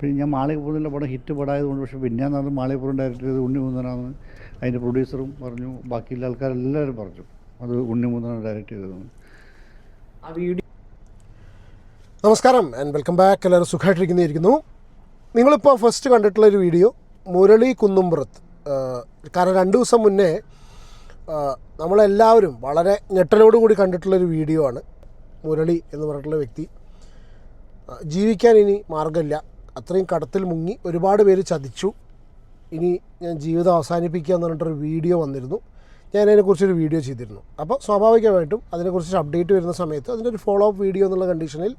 പിന്നെ ഞാൻ മാളികപ്പുറത്തിൻ്റെ പടം ഹിറ്റ് പടമായതുകൊണ്ട്, പക്ഷേ പിന്നെ അത് മാളികപ്പുറം ഡയറക്റ്റ് ചെയ്ത് ഉണ്ണിമുന്തനാണ്. അതിൻ്റെ പ്രൊഡ്യൂസറും പറഞ്ഞു, ബാക്കിയുള്ള ആൾക്കാരെല്ലാവരും പറഞ്ഞു അത് ഉണ്ണിമുന്തനാണ് ഡയറക്റ്റ് ചെയ്തതെന്ന്. ആ വീഡിയോ. നമസ്കാരം ആൻഡ് വെൽക്കം ബാക്ക്. എല്ലാവരും സുഖമായിട്ടിരിക്കുന്നു. നിങ്ങളിപ്പോൾ ഫസ്റ്റ് കണ്ടിട്ടുള്ളൊരു വീഡിയോ മുരളി കുന്നുംപുറത്ത്. കാരണം 2 ദിവസം മുന്നേ നമ്മളെല്ലാവരും വളരെ ഞെട്ടലോടുകൂടി കണ്ടിട്ടുള്ളൊരു വീഡിയോ ആണ്. മുരളി എന്ന് പറഞ്ഞിട്ടുള്ള വ്യക്തി ജീവിക്കാൻ ഇനി മാർഗ്ഗമില്ല, അത്രയും കടത്തിൽ മുങ്ങി, ഒരുപാട് പേര് ചതിച്ചു, ഇനി ഞാൻ ജീവിതം അവസാനിപ്പിക്കുക എന്ന് പറഞ്ഞിട്ടൊരു വീഡിയോ വന്നിരുന്നു. ഞാൻ അതിനെക്കുറിച്ചൊരു വീഡിയോ ചെയ്തിരുന്നു. അപ്പോൾ സ്വാഭാവികമായിട്ടും അതിനെക്കുറിച്ച് അപ്ഡേറ്റ് വരുന്ന സമയത്ത് അതിൻ്റെ ഒരു ഫോളോ അപ്പ് വീഡിയോ എന്നുള്ള കണ്ടീഷനിൽ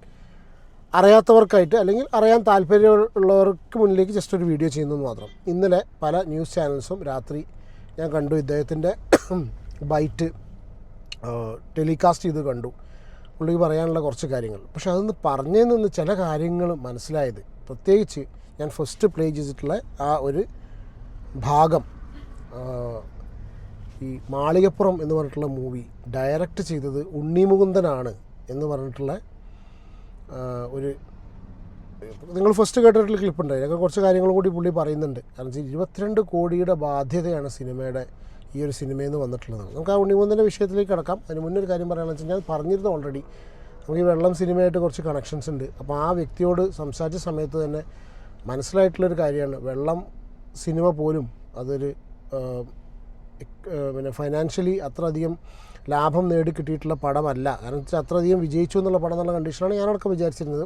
അറിയാത്തവർക്കായിട്ട് അല്ലെങ്കിൽ അറിയാൻ താല്പര്യമുള്ളവർക്ക് മുന്നിലേക്ക് ജസ്റ്റ് ഒരു വീഡിയോ ചെയ്യുന്നത് മാത്രം. ഇന്നലെ പല ന്യൂസ് ചാനൽസും രാത്രി ഞാൻ കണ്ടു, ഇദ്ദേഹത്തിൻ്റെ ബൈറ്റ് ടെലികാസ്റ്റ് ചെയ്ത് കണ്ടു, പുള്ളിക്ക് പറയാനുള്ള കുറച്ച് കാര്യങ്ങൾ. പക്ഷേ അതൊന്ന് പറഞ്ഞതിൽ നിന്ന് ചില കാര്യങ്ങൾ മനസ്സിലായത്, പ്രത്യേകിച്ച് ഞാൻ ഫസ്റ്റ് പ്ലേ ചെയ്തിട്ടുള്ള ആ ഒരു ഭാഗം, ഈ മാളികപ്പുറം എന്ന് പറഞ്ഞിട്ടുള്ള മൂവി ഡയറക്റ്റ് ചെയ്തത് ഉണ്ണിമുകുന്ദനാണ് എന്ന് പറഞ്ഞിട്ടുള്ള ഒരു, നിങ്ങൾ ഫസ്റ്റ് കേട്ടിട്ടുള്ള ക്ലിപ്പുണ്ട്. അതിനൊക്കെ കുറച്ച് കാര്യങ്ങളും കൂടി പുള്ളി പറയുന്നുണ്ട്. കാരണം 22 കോടിയുടെ ബാധ്യതയാണ് സിനിമയുടെ ഈ ഒരു സിനിമയിൽ നിന്ന് വന്നിട്ടുള്ളത്. നമുക്ക് ആ ഉണ്ണിമുകുന്ദൻ്റെ വിഷയത്തിലേക്ക് കിടക്കാം. അതിന് മുന്നേ ഒരു കാര്യം പറയാമെന്ന് വെച്ചാൽ, ഞാൻ പറഞ്ഞിരുന്നു ഓൾറെഡി, നമുക്ക് ഈ വെള്ളം സിനിമയായിട്ട് കുറച്ച് കണക്ഷൻസ് ഉണ്ട്. അപ്പോൾ ആ വ്യക്തിയോട് സംസാരിച്ച സമയത്ത് തന്നെ മനസ്സിലായിട്ടുള്ളൊരു കാര്യമാണ്, വെള്ളം സിനിമ പോലും അതൊരു പിന്നെ ഫൈനാൻഷ്യലി അത്ര അധികം ലാഭം നേടി കിട്ടിയിട്ടുള്ള പടമല്ല. കാരണം വെച്ചാൽ അത്രയധികം വിജയിച്ചു എന്നുള്ള പടം എന്നുള്ള കണ്ടീഷനാണ് ഞാനടക്കം വിചാരിച്ചിരുന്നത്.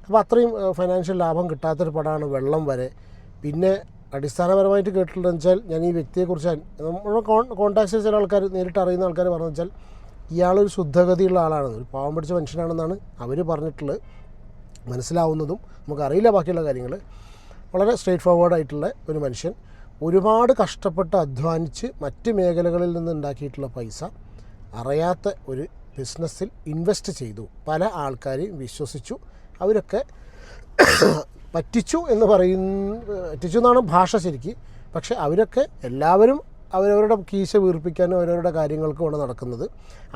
അപ്പോൾ അത്രയും ഫൈനാൻഷ്യൽ ലാഭം കിട്ടാത്തൊരു പടമാണ് വെള്ളം വരെ. പിന്നെ അടിസ്ഥാനപരമായിട്ട് കേട്ടിട്ടുള്ളതെന്ന് വെച്ചാൽ, ഞാൻ ഈ വ്യക്തിയെക്കുറിച്ച് നമ്മൾ കോൺടാക്ട്സ് ചില ആൾക്കാർ, നേരിട്ട് അറിയുന്ന ആൾക്കാർ പറഞ്ഞു വെച്ചാൽ, ഇയാളൊരു ശുദ്ധഗതിയുള്ള ആളാണ്, ഒരു പാവം പിടിച്ച മനുഷ്യനാണെന്നാണ് അവർ പറഞ്ഞിട്ടുള്ളത്. മനസ്സിലാവുന്നതും നമുക്കറിയില്ല ബാക്കിയുള്ള കാര്യങ്ങൾ. വളരെ സ്ട്രെയിറ്റ് ഫോർവേഡായിട്ടുള്ള ഒരു മനുഷ്യൻ, ഒരുപാട് കഷ്ടപ്പെട്ട് അധ്വാനിച്ച് മറ്റ് മേഖലകളിൽ നിന്ന് ഉണ്ടാക്കിയിട്ടുള്ള പൈസ അറിയാത്ത ഒരു ബിസിനസ്സിൽ ഇൻവെസ്റ്റ് ചെയ്തു. പല ആൾക്കാരെയും വിശ്വസിച്ചു, അവരൊക്കെ പറ്റിച്ചു എന്നാണ് ഭാഷ ശരിക്ക്. പക്ഷേ അവരൊക്കെ എല്ലാവരും അവരവരുടെ കീശ വീർപ്പിക്കാനും അവരവരുടെ കാര്യങ്ങൾക്കുമാണ് നടക്കുന്നത്.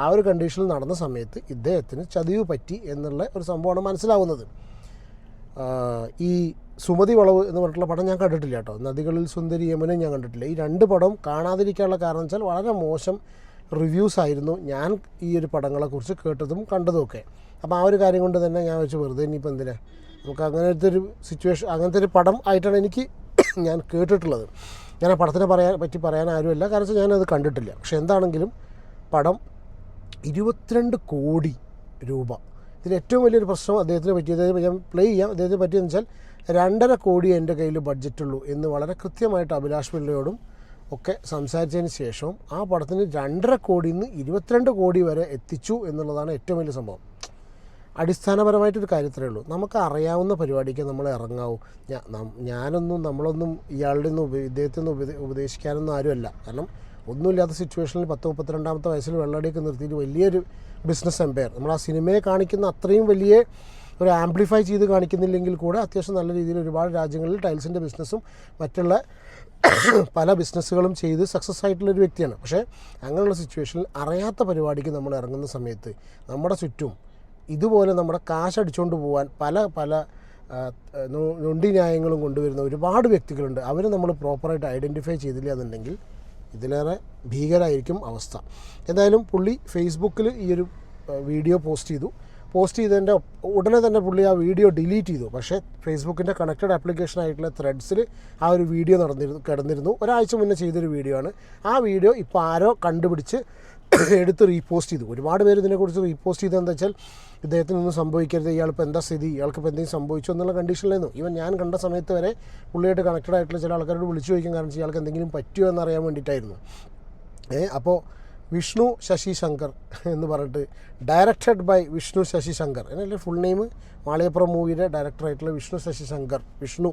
ആ ഒരു കണ്ടീഷനിൽ നടന്ന സമയത്ത് ഇദ്ദേഹത്തിന് ചതിവ് പറ്റി എന്നുള്ള ഒരു സംഭവമാണ് മനസ്സിലാവുന്നത്. ഈ സുമതി വളവ് എന്ന് പറഞ്ഞിട്ടുള്ള പടം ഞാൻ കണ്ടിട്ടില്ല കേട്ടോ. നദികളിൽ സുന്ദരി യമുനയും ഞാൻ കണ്ടിട്ടില്ല. ഈ 2 പടം കാണാതിരിക്കാനുള്ള കാരണം വെച്ചാൽ വളരെ മോശം റിവ്യൂസ് ആയിരുന്നു ഞാൻ ഈ ഒരു പടങ്ങളെക്കുറിച്ച് കേട്ടതും കണ്ടതും ഒക്കെ. അപ്പോൾ ആ ഒരു കാര്യം കൊണ്ട് തന്നെ ഞാൻ വെച്ച് വെറുതെ ഇനിയിപ്പോൾ എന്തിനാ, നമുക്ക് അങ്ങനത്തെ ഒരു സിറ്റുവേഷൻ, അങ്ങനത്തെ ഒരു പടം ആയിട്ടാണ് എനിക്ക് ഞാൻ കേട്ടിട്ടുള്ളത്. ഞാൻ ആ പടത്തിനെ പറ്റി പറയാൻ ആരുമല്ല, കാരണം വെച്ചാൽ ഞാനത് കണ്ടിട്ടില്ല. പക്ഷെ എന്താണെങ്കിലും പടം 22 കോടി രൂപ. ഇതിൽ ഏറ്റവും വലിയൊരു പ്രശ്നം അദ്ദേഹത്തിന് പറ്റിയത്, ഞാൻ പ്ലേ ചെയ്യാം, അദ്ദേഹത്തിന് പറ്റിയെന്ന് വെച്ചാൽ 2.5 കോടി എൻ്റെ കയ്യിൽ ബഡ്ജറ്റുള്ളൂ എന്ന് വളരെ കൃത്യമായിട്ട് അഭിലാഷ് പിള്ളയോടും ഒക്കെ സംസാരിച്ചതിന് ശേഷം ആ പടത്തിന് 2.5 കോടിയിൽ നിന്ന് 22 കോടി വരെ എത്തിച്ചു എന്നുള്ളതാണ് ഏറ്റവും വലിയ സംഭവം. അടിസ്ഥാനപരമായിട്ടൊരു കാര്യത്തിലേ ഉള്ളൂ, നമുക്ക് അറിയാവുന്ന പരിപാടിക്ക് നമ്മൾ ഇറങ്ങാവൂ. നമ്മളൊന്നും ഇയാളുടെ ഇദ്ദേഹത്തിൽ നിന്ന് ഉപദേശിക്കാനൊന്നും ആരുമല്ല. കാരണം ഒന്നുമില്ലാത്ത സിറ്റുവേഷനിൽ 32-ാമത്തെ വയസ്സിൽ വെള്ളടിയൊക്കെ നിർത്തിയിട്ട് വലിയൊരു ബിസിനസ് എംപയർ, നമ്മൾ ആ സിനിമയെ കാണിക്കുന്ന അത്രയും വലിയ ഒരു ആംപ്ലിഫൈ ചെയ്ത് കാണിക്കുന്നില്ലെങ്കിൽ കൂടെ അത്യാവശ്യം നല്ല രീതിയിൽ ഒരുപാട് രാജ്യങ്ങളിൽ ടൈൽസിൻ്റെ ബിസിനസ്സും മറ്റുള്ള പല ബിസിനസ്സുകളും ചെയ്ത് സക്സസ് ആയിട്ടുള്ളൊരു വ്യക്തിയാണ്. പക്ഷേ അങ്ങനെയുള്ള സിറ്റുവേഷനിൽ അറിയാത്ത പരിപാടിക്ക് നമ്മൾ ഇറങ്ങുന്ന സമയത്ത് നമ്മുടെ ചുറ്റും ഇതുപോലെ നമ്മുടെ കാശ് അടിച്ചുകൊണ്ട് പോകാൻ പല നൊണ്ടി ന്യായങ്ങളും കൊണ്ടുവരുന്ന ഒരുപാട് വ്യക്തികളുണ്ട്. അവർ നമ്മൾ പ്രോപ്പറായിട്ട് ഐഡൻറ്റിഫൈ ചെയ്തില്ല എന്നുണ്ടെങ്കിൽ ഇതിലേറെ ഭീകരമായിരിക്കും അവസ്ഥ. എന്തായാലും പുള്ളി ഫേസ്ബുക്കിൽ ഈ ഒരു വീഡിയോ പോസ്റ്റ് ചെയ്തതിൻ്റെ ഉടനെ തന്നെ പുള്ളി ആ വീഡിയോ ഡിലീറ്റ് ചെയ്തു. പക്ഷേ ഫേസ്ബുക്കിൻ്റെ കണക്റ്റഡ് ആപ്ലിക്കേഷൻ ആയിട്ടുള്ള ത്രെഡ്സിൽ ആ ഒരു വീഡിയോ കിടന്നിരുന്നു. ഒരാഴ്ച മുന്നേ ചെയ്തൊരു വീഡിയോ ആണ്. ആ വീഡിയോ ഇപ്പോൾ ആരോ കണ്ടുപിടിച്ച് എടുത്ത് റീപോസ്റ്റ് ചെയ്തു. ഒരുപാട് പേര് ഇതിനെക്കുറിച്ച് റീപോസ്റ്റ് ചെയ്തതെന്ന് വെച്ചാൽ, ഇദ്ദേഹത്തിനൊന്നും സംഭവിക്കരുത്, ഇയാളിപ്പോൾ എന്താ സ്ഥിതി, ഇയാൾക്കിപ്പോൾ എന്തെങ്കിലും സംഭവിച്ചു എന്നുള്ള കണ്ടീഷനിലായിരുന്നു. ഈവൻ ഞാൻ കണ്ട സമയത്ത് വരെ പുള്ളിയായിട്ട് കണക്റ്റഡ് ആയിട്ടുള്ള ചില ആൾക്കാരോട് വിളിച്ചു ചോദിക്കാൻ, കാരണം ഇയാൾക്ക് എന്തെങ്കിലും പറ്റുമോ എന്നറിയാൻ വേണ്ടിയിട്ടായിരുന്നു. അപ്പോൾ വിഷ്ണു ശശി ശങ്കർ എന്ന് പറഞ്ഞിട്ട്, ഡയറക്റ്റഡ് ബൈ വിഷ്ണു ശശി ശങ്കർ, എന്നല്ലേ ഫുൾ നെയിം, മാളികപ്പുറം മൂവിയുടെ ഡയറക്ടറായിട്ടുള്ള വിഷ്ണു ശശി ശങ്കർ. വിഷ്ണു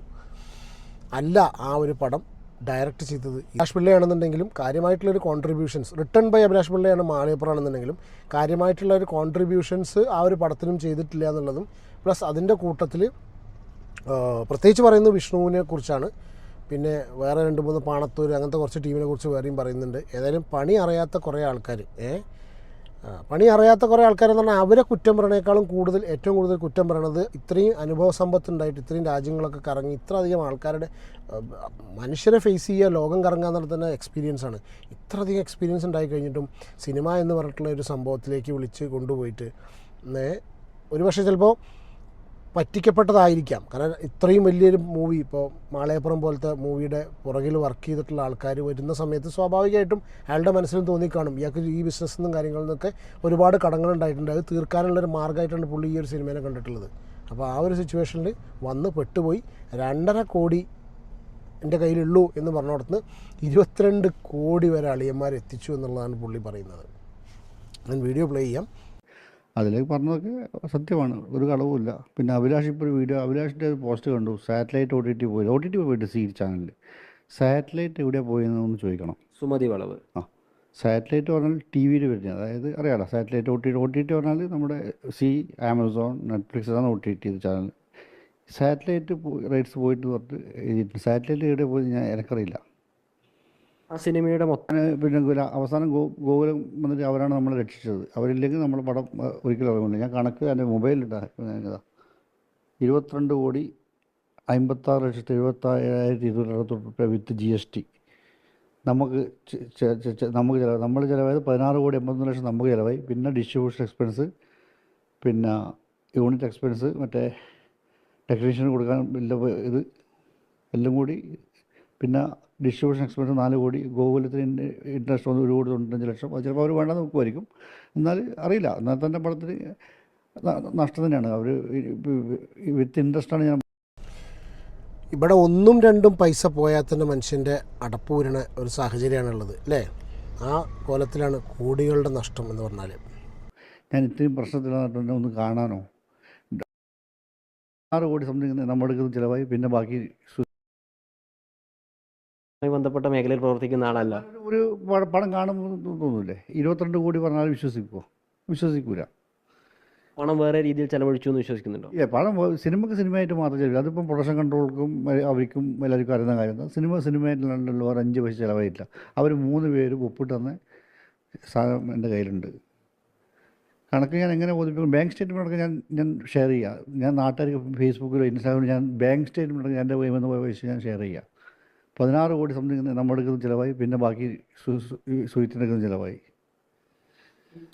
അല്ല ആ ഒരു പടം ഡയറക്റ്റ് ചെയ്തത്. അഭിലാഷ് പിള്ളയാണെന്നുണ്ടെങ്കിലും കാര്യമായിട്ടുള്ളൊരു കോൺട്രിബ്യൂഷൻസ്, റിട്ടൺ ബൈ അഭിലാഷ് പിള്ളയാണ് മാളികപ്പുറം ആണെന്നുണ്ടെങ്കിലും കാര്യമായിട്ടുള്ള ഒരു കോൺട്രിബ്യൂഷൻസ് ആ ഒരു പടത്തിനും ചെയ്തിട്ടില്ല എന്നുള്ളതും, പ്ലസ് അതിൻ്റെ കൂട്ടത്തിൽ പ്രത്യേകിച്ച് പറയുന്നത് വിഷ്ണുവിനെ കുറിച്ചാണ്. പിന്നെ വേറെ 2-3 പാണത്തൂർ അങ്ങനത്തെ കുറച്ച് ടീമിനെ കുറിച്ച് വേറെയും പറയുന്നുണ്ട്. ഏതായാലും പണി അറിയാത്ത കുറേ ആൾക്കാർ പണി അറിയാത്ത കുറേ ആൾക്കാരെന്ന് പറഞ്ഞാൽ അവരെ കുറ്റം പറയണേക്കാളും ഏറ്റവും കൂടുതൽ കുറ്റം പറയണത് ഇത്രയും അനുഭവ സമ്പത്തുണ്ടായിട്ട് ഇത്രയും രാജ്യങ്ങളൊക്കെ കറങ്ങി ഇത്ര അധികം ആൾക്കാരുടെ മനുഷ്യരെ ഫേസ് ചെയ്യുക, ലോകം കറങ്ങുക എന്നുള്ള തന്നെ എക്സ്പീരിയൻസാണ്. ഇത്രയധികം എക്സ്പീരിയൻസ് ഉണ്ടായി കഴിഞ്ഞിട്ടും സിനിമ എന്ന് പറഞ്ഞിട്ടുള്ള ഒരു സംഭവത്തിലേക്ക് വിളിച്ച് കൊണ്ടുപോയിട്ട് ഒരു പക്ഷേ ചിലപ്പോൾ പറ്റിക്കപ്പെട്ടതായിരിക്കാം. കാരണം ഇത്രയും വലിയൊരു മൂവി, ഇപ്പോൾ മാളയപ്പുറം പോലത്തെ മൂവിയുടെ പുറകിൽ വർക്ക് ചെയ്തിട്ടുള്ള ആൾക്കാർ വരുന്ന സമയത്ത് സ്വാഭാവികമായിട്ടും അയാളുടെ മനസ്സിലും തോന്നിക്കാണും ഇയാൾക്ക് ഈ ബിസിനസ്സെന്നും കാര്യങ്ങളിൽ നിന്നൊക്കെ ഒരുപാട് കടങ്ങളുണ്ടായിട്ടുണ്ട്. അത് തീർക്കാനുള്ളൊരു മാർഗ്ഗമായിട്ടാണ് പുള്ളി ഈ ഒരു സിനിമേനെ കണ്ടിട്ടുള്ളത്. അപ്പോൾ ആ ഒരു സിറ്റുവേഷനിൽ വന്ന് പെട്ടുപോയി 2.5 കോടി എൻ്റെ കയ്യിലുള്ളൂ എന്ന് പറഞ്ഞിടത്തുനിന്ന് 22 കോടി വരെ അളിയന്മാർ എത്തിച്ചു എന്നുള്ളതാണ് പുള്ളി പറയുന്നത്. ഞാൻ വീഡിയോ പ്ലേ ചെയ്യാം. അതിലേക്ക് പറഞ്ഞതൊക്കെ സത്യമാണ്, ഒരു കളവുമില്ല. പിന്നെ അഭിലാഷ് ഇപ്പോൾ ഒരു വീഡിയോ, അഭിലാഷിൻ്റെ ഒരു പോസ്റ്റ് കണ്ടു, സാറ്റലൈറ്റ് പോയിട്ട് സി ചാനലിൽ സാറ്റലൈറ്റ് എവിടെയാണ് പോയെന്നൊന്ന് ചോദിക്കണം. സുമതി വളവ്. സാറ്റലൈറ്റ് പറഞ്ഞാൽ ടി വിയിൽ വരുന്നത്, അതായത് അറിയാലോ സാറ്റലൈറ്റ് ഒ ടി ടി പറഞ്ഞാൽ നമ്മുടെ ആമസോൺ, നെറ്റ്ഫ്ലിക്സ് ആണ് OTT ചാനൽ. സാറ്റലൈറ്റ് റൈറ്റ്സ് പോയിട്ട് പറഞ്ഞിട്ട് സാറ്റലൈറ്റ് എവിടെ പോയി എനിക്കറിയില്ല. ആ സിനിമയുടെ മൊത്തം പിന്നെ അവസാനം ഗോകുലം വന്നിട്ട് അവരാണ് നമ്മളെ രക്ഷിച്ചത്. അവരില്ലെങ്കിൽ നമ്മളെ പടം ഒരിക്കലും ഇറങ്ങില്ല. ഞാൻ കണക്ക് എൻ്റെ മൊബൈലിലിട്ടാ 22,56,77,260 വിത്ത് GST. നമുക്ക് ചിലവ്, നമ്മൾ ചിലവായത് 16,81,00,000 നമുക്ക് ചിലവായി. പിന്നെ ഡിസ്ട്രിബ്യൂഷൻ എക്സ്പെൻസ്, പിന്നെ യൂണിറ്റ് എക്സ്പെൻസ്, മറ്റേ ടെക്നീഷ്യന് കൊടുക്കാൻ ഇത് എല്ലാം കൂടി, പിന്നെ ഡിസ്ട്രിബ്യൂഷൻ എക്സ്പെൻസ് 4 കോടി, ഗോകുലത്തിന് ഇൻട്രസ്റ്റ് 1,95,00,000. അത് ചിലപ്പോൾ അവർ വേണ്ടെന്ന് നോക്കുമായിരിക്കും. എന്നാൽ അറിയില്ല, എന്നാൽ തന്നെ പടത്തിന് നഷ്ടം തന്നെയാണ്. അവർ വിത്ത് ഇൻട്രസ്റ്റാണ്. ഞാൻ ഇവിടെ 1ഉം 2ഉം പൈസ പോയാൽ തന്നെ മനുഷ്യൻ്റെ അടപ്പൂരണ ഒരു സാഹചര്യമാണുള്ളത് അല്ലേ? ആ കോലത്തിലാണ് കോടികളുടെ നഷ്ടം എന്ന് പറഞ്ഞാൽ. ഞാൻ ഇത്രയും പ്രശ്നത്തിലാണെന്ന് ഒന്ന് കാണാനോ? 6 കോടി സംതിങ് നമ്മുടെ ചിലവായി. പിന്നെ ബാക്കി ബന്ധപ്പെട്ട മേഖലയിൽ പ്രവർത്തിക്കുന്ന ആളല്ല. ഒരു പടം കാണുമ്പോൾ തോന്നൂല്ലേ 22 കോടി പറഞ്ഞാൽ വിശ്വസിക്കൂല. പണം വേറെ രീതിയിൽ ചെലവഴിച്ചു എന്ന് വിശ്വസിക്കുന്നുണ്ടോ? പണം സിനിമയായിട്ട് മാത്രം ചിലവില്ല. അതിപ്പം പ്രൊഡക്ഷൻ കൺട്രോൾക്കും അവർക്കും എല്ലാവർക്കും അറിയുന്ന കാര്യം. സിനിമയായിട്ടുണ്ടല്ലോ, 5 പൈസ ചിലവായിട്ടില്ല. അവർ 3 പേര് ഒപ്പിട്ട് തന്ന സാധനം എൻ്റെ കയ്യിലുണ്ട്. കണക്ക് ഞാൻ എങ്ങനെ ബോധിപ്പിക്കും? ബാങ്ക് സ്റ്റേറ്റ്മെൻറ്റൊക്കെ ഞാൻ ഷെയർ ചെയ്യുക. ഞാൻ നാട്ടുകാർക്ക് ഫേസ്ബുക്കിലോ ഇൻസ്റ്റാഗ്രാമിലോ ഞാൻ ബാങ്ക് സ്റ്റേറ്റ്മെൻറ്റൊക്കെ എൻ്റെ കയ്യിൽ നിന്ന് പോയ പൈസ ഞാൻ ഷെയർ ചെയ്യുക. 16 കോടി സംതിങ് നമ്മുടെ അടുത്ത് ചിലവായി. പിന്നെ ബാക്കി സുഹിത്തിൻ്റെ ചിലവായി.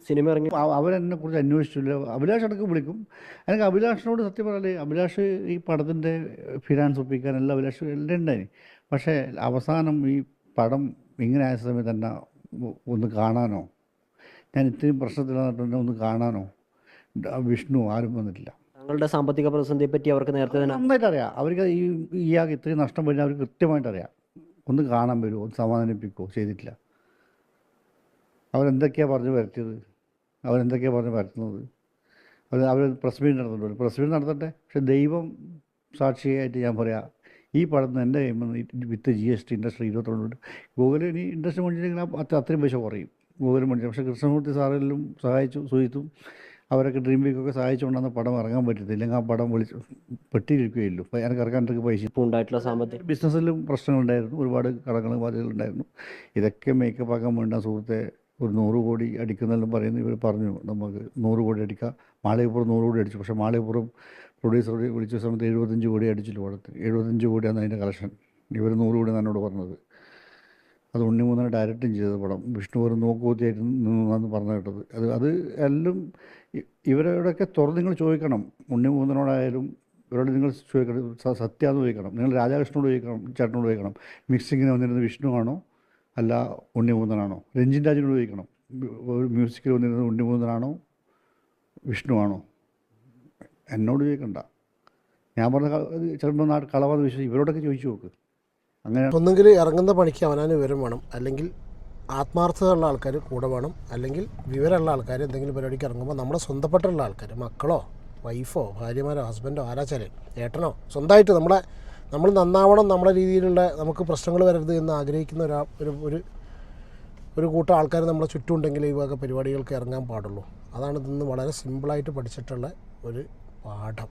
സിനിമ ഇറങ്ങി അവരെന്നെ കുറിച്ച് അന്വേഷിച്ചില്ല. അഭിലാഷ് അടക്കം വിളിക്കും. എനിക്ക് അഭിലാഷിനോട് സത്യം പറഞ്ഞാൽ അഭിലാഷ് ഈ പടത്തിൻ്റെ ഫിനാൻസ് ഒപ്പിക്കാൻ എല്ലാം അഭിലാഷ് എല്ലാം ഉണ്ടായി. പക്ഷേ അവസാനം ഈ പടം ഇങ്ങനെ ആയ സമയത്ത് തന്നെ ഒന്ന് കാണാനോ, ഞാൻ ഇത്രയും പ്രശ്നത്തിലാണെന്ന് ഒന്ന് കാണാനോ വിഷ്ണു ആരും വന്നിട്ടില്ല. തങ്ങളുടെ സാമ്പത്തിക പ്രതിസന്ധിയെ പറ്റി അവർക്ക് നേരത്തെ തന്നെ നന്നായിട്ട് അറിയാം. അവർക്ക് ഇയാൾക്ക് ഇത്രയും നഷ്ടം വരുന്ന അവർക്ക് കൃത്യമായിട്ട് അറിയാം. ഒന്ന് കാണാൻ വരുമോ, ഒന്ന് സമാധാനിപ്പിക്കുമോ, ചെയ്തിട്ടില്ല. അവരെന്തൊക്കെയാണ് പറഞ്ഞ് വരുത്തിയത്, അവരെന്തൊക്കെയാണ് പറഞ്ഞ് വരുത്തുന്നത്. അവർ പ്രസ് മീറ്റ് നടത്തുന്നുണ്ട്. പ്രസ് മീറ്റ് നടത്തട്ടെ. പക്ഷേ ദൈവം സാക്ഷിയായിട്ട് ഞാൻ പറയാം, ഈ പടത്തിന് എൻ്റെ വിത്ത് GST ഇൻഡസ്ട്രി 22 ഗൂഗിൾ ഇനി ഇൻഡസ്ട്രി മേടിച്ചിട്ടുണ്ടെങ്കിൽ അത്രയും പൈസ കുറയും. ഗൂഗിൾ മേടിച്ചു. പക്ഷേ കൃഷ്ണമൂർത്തി സാറെല്ലാം സഹായിച്ചു, സുഹിത്തും അവരൊക്കെ ഡ്രീം വീക്കൊക്കെ സഹായിച്ചുകൊണ്ടാണ് പടം ഇറങ്ങാൻ പറ്റത്തില്ല. ഇല്ലെങ്കിൽ ആ പടം പെട്ടിയിരിക്കുകയുള്ളൂ. എനിക്ക് ഇറക്കാനൊക്കെ പൈസ ഉണ്ടായിട്ടുള്ള സാമ്പത്തിക ബിസിനസ്സിലും പ്രശ്നങ്ങളുണ്ടായിരുന്നു. ഒരുപാട് കടങ്ങളും ബാധ്യതകളുണ്ടായിരുന്നു. ഇതൊക്കെ മേക്കപ്പ് ആക്കാൻ വേണ്ട സുഹൃത്തെ ഒരു 100 കോടി അടിക്കുന്നെല്ലാം പറയുന്നു. ഇവർ പറഞ്ഞു നമുക്ക് 100 കോടി അടിക്കാം. മാളയപ്പുറം 100 കോടി അടിച്ചു. പക്ഷേ മാളയപ്പുറം പ്രൊഡ്യൂസർ വിളിച്ച സമയത്ത് 75 കോടി അടിച്ചില്ല പടത്തിന്. 75 കോടിയാണ് അതിൻ്റെ കളക്ഷൻ. ഇവർ 100 കോടി എന്നോട് പറഞ്ഞത്. അത് ഉണ്ണിമൂന്നനെ ഡയറക്റ്റും ചെയ്ത പടം. വിഷ്ണു ഒരു നോക്കുകൂത്തിയായിട്ട് നിന്നാന്ന് പറഞ്ഞു കേട്ടത്. അത് എല്ലാം ഇവരോടൊക്കെ തുറന്ന് നിങ്ങൾ ചോദിക്കണം. ഉണ്ണിമൂന്നനോടായാലും ഇവരോട് നിങ്ങൾ ചോദിക്കണം, സത്യമാണെന്ന് ചോദിക്കണം. നിങ്ങൾ രാധാകൃഷ്ണനോട് ചോദിക്കണം, ചേട്ടനോട് ചോദിക്കണം, മിക്സിങ്ങിന് വന്നിരുന്നത് വിഷ്ണു ആണോ അല്ല ഉണ്ണിമൂന്നനാണോ? രഞ്ജിൻ രാജിനോട് ചോദിക്കണം, മ്യൂസിക്കിൽ വന്നിരുന്നത് ഉണ്ണിമൂന്നനാണോ വിഷ്ണു ആണോ? എന്നോട് ചോദിക്കണ്ട. ഞാൻ പറഞ്ഞ ചിലപ്പോൾ കളവാന്ന് വിശ്വസിച്ച് ഇവരോടൊക്കെ ചോദിച്ചു നോക്ക്. അങ്ങനെ ഒന്നെങ്കിൽ ഇറങ്ങുന്ന പണിക്ക് അവനാന് വിവരം വേണം, അല്ലെങ്കിൽ ആത്മാർത്ഥതയുള്ള ആൾക്കാർ കൂടെ വേണം, അല്ലെങ്കിൽ വിവരമുള്ള ആൾക്കാർ എന്തെങ്കിലും പരിപാടിക്ക് ഇറങ്ങുമ്പോൾ നമ്മുടെ സ്വന്തപ്പെട്ടുള്ള ആൾക്കാർ, മക്കളോ വൈഫോ ഭാര്യമാരോ ഹസ്ബൻഡോ ആരാച്ചാലേ ഏട്ടനോ സ്വന്തമായിട്ട് നമ്മൾ നന്നാവണം, നമ്മുടെ രീതിയിലുള്ള നമുക്ക് പ്രശ്നങ്ങൾ വരരുത് എന്ന് ആഗ്രഹിക്കുന്ന ഒരു കൂട്ടം ആൾക്കാർ നമ്മളെ ചുറ്റുമുണ്ടെങ്കിൽ ഈ വക പരിപാടികൾക്ക് ഇറങ്ങാൻ പാടുള്ളൂ. അതാണ് ഇതിന്ന് വളരെ സിമ്പിളായിട്ട് പഠിച്ചിട്ടുള്ള ഒരു പാഠം.